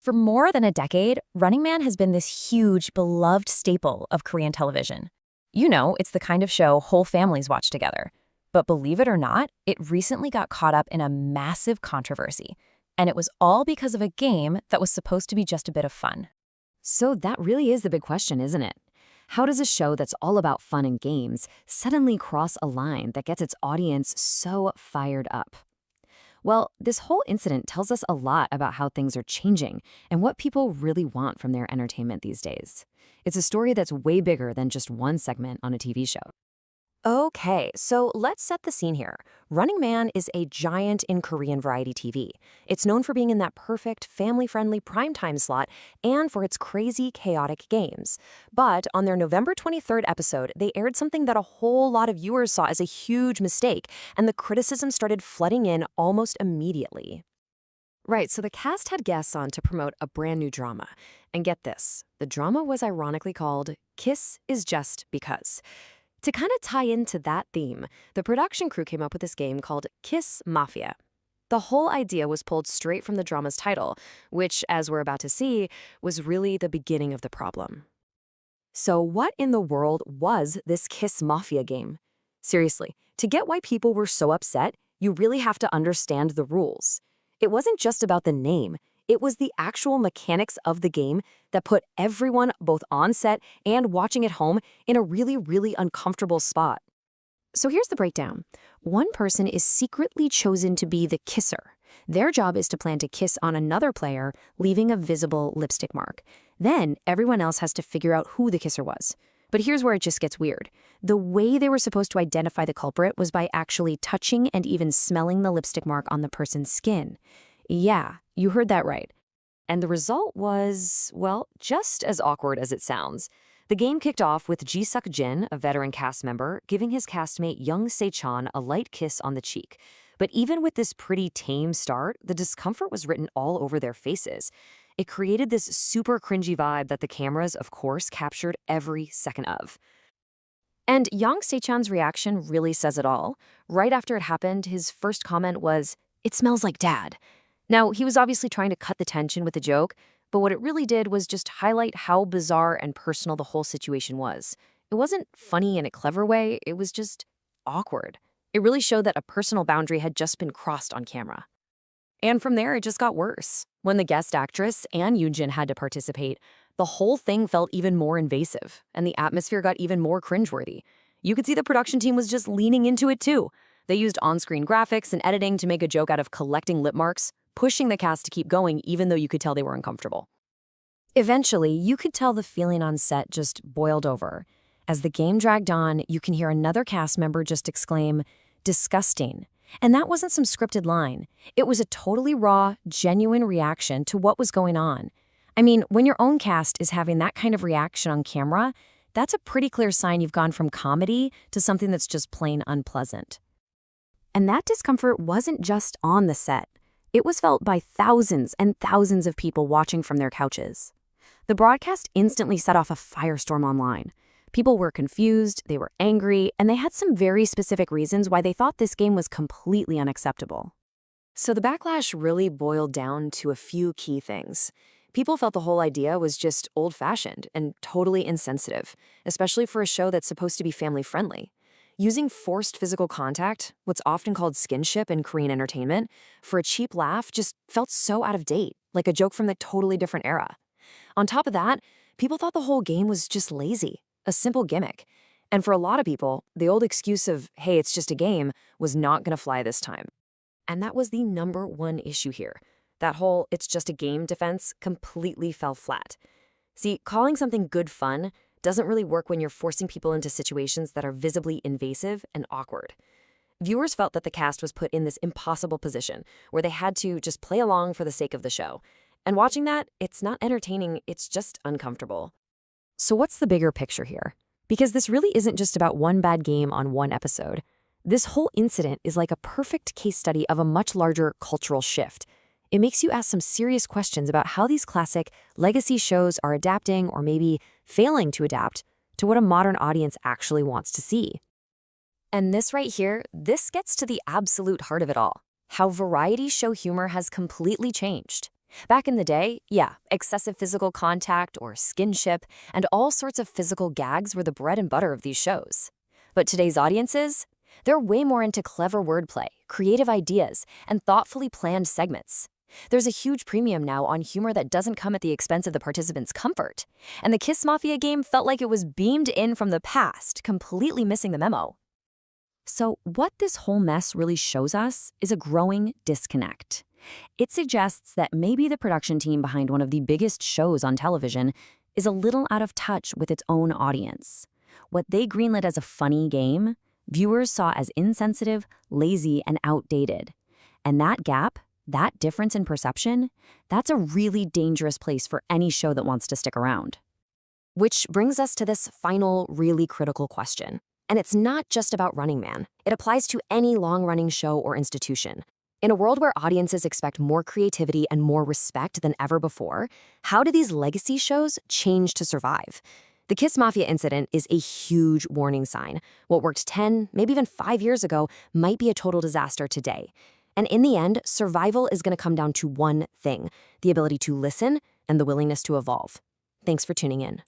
For more than a decade, Running Man has been this huge, beloved staple of Korean television. You know, it's the kind of show whole families watch together. But believe it or not, it recently got caught up in a massive controversy. And it was all because of a game that was supposed to be just a bit of fun. So that really is the big question, isn't it? How does a show that's all about fun and games suddenly cross a line that gets its audience so fired up? Well, this whole incident tells us a lot about how things are changing and what people really want from their entertainment these days. It's a story that's way bigger than just one segment on a TV show. Okay, so let's set the scene here. Running Man is a giant in Korean variety TV. It's known for being in that perfect, family-friendly primetime slot and for its crazy, chaotic games. But on their November 23rd episode, they aired something that a whole lot of viewers saw as a huge mistake, and the criticism started flooding in almost immediately. Right, so the cast had guests on to promote a brand new drama. And get this, the drama was ironically called Kiss is Just Because. To kind of tie into that theme, the production crew came up with this game called Kiss Mafia. The whole idea was pulled straight from the drama's title, which, as we're about to see, was really the beginning of the problem. So what in the world was this Kiss Mafia game? Seriously, to get why people were so upset, you really have to understand the rules. It wasn't just about the name. It was the actual mechanics of the game that put everyone, both on set and watching at home, in a really, really uncomfortable spot. So here's the breakdown. One person is secretly chosen to be the kisser. Their job is to plan to kiss on another player, leaving a visible lipstick mark. Then everyone else has to figure out who the kisser was. But here's where it just gets weird. The way they were supposed to identify the culprit was by actually touching and even smelling the lipstick mark on the person's skin. Yeah, you heard that right. And the result was, well, just as awkward as it sounds. The game kicked off with Ji-suk Jin, a veteran cast member, giving his castmate Young Se-chan a light kiss on the cheek. But even with this pretty tame start, the discomfort was written all over their faces. It created this super cringy vibe that the cameras, of course, captured every second of. And Young Se-chan's reaction really says it all. Right after it happened, his first comment was, "It smells like dad." Now, he was obviously trying to cut the tension with a joke, but what it really did was just highlight how bizarre and personal the whole situation was. It wasn't funny in a clever way, it was just awkward. It really showed that a personal boundary had just been crossed on camera. And from there, it just got worse. When the guest actress and Yoonjin had to participate, the whole thing felt even more invasive, and the atmosphere got even more cringeworthy. You could see the production team was just leaning into it too. They used on-screen graphics and editing to make a joke out of collecting lip marks, pushing the cast to keep going even though you could tell they were uncomfortable. Eventually, you could tell the feeling on set just boiled over. As the game dragged on, you can hear another cast member just exclaim, "Disgusting." And that wasn't some scripted line. It was a totally raw, genuine reaction to what was going on. I mean, when your own cast is having that kind of reaction on camera, that's a pretty clear sign you've gone from comedy to something that's just plain unpleasant. And that discomfort wasn't just on the set. It was felt by thousands and thousands of people watching from their couches. The broadcast instantly set off a firestorm online. People were confused, they were angry, and they had some very specific reasons why they thought this game was completely unacceptable. So the backlash really boiled down to a few key things. People felt the whole idea was just old-fashioned and totally insensitive, especially for a show that's supposed to be family-friendly. Using forced physical contact, what's often called skinship in Korean entertainment, for a cheap laugh just felt so out of date, like a joke from the totally different era. On top of that, people thought the whole game was just lazy, a simple gimmick. And for a lot of people, the old excuse of, hey, it's just a game, was not going to fly this time. And that was the number one issue here. That whole it's just a game defense completely fell flat. See, calling something good fun doesn't really work when you're forcing people into situations that are visibly invasive and awkward. Viewers felt that the cast was put in this impossible position where they had to just play along for the sake of the show. And watching that, it's not entertaining, it's just uncomfortable. So what's the bigger picture here? Because this really isn't just about one bad game on one episode. This whole incident is like a perfect case study of a much larger cultural shift. It makes you ask some serious questions about how these classic legacy shows are adapting or maybe failing to adapt to what a modern audience actually wants to see. And this right here, this gets to the absolute heart of it all, how variety show humor has completely changed. Back in the day, yeah, excessive physical contact or skinship and all sorts of physical gags were the bread and butter of these shows. But today's audiences? They're way more into clever wordplay, creative ideas, and thoughtfully planned segments. There's a huge premium now on humor that doesn't come at the expense of the participants' comfort. And the Kiss Mafia game felt like it was beamed in from the past, completely missing the memo. So, what this whole mess really shows us is a growing disconnect. It suggests that maybe the production team behind one of the biggest shows on television is a little out of touch with its own audience. What they greenlit as a funny game, viewers saw as insensitive, lazy, and outdated. And that gap, that difference in perception, that's a really dangerous place for any show that wants to stick around. Which brings us to this final, really critical question. And it's not just about Running Man. It applies to any long-running show or institution. In a world where audiences expect more creativity and more respect than ever before, how do these legacy shows change to survive? The Kiss Mafia incident is a huge warning sign. What worked 10, maybe even 5 years ago might be a total disaster today. And in the end, survival is going to come down to one thing: the ability to listen and the willingness to evolve. Thanks for tuning in.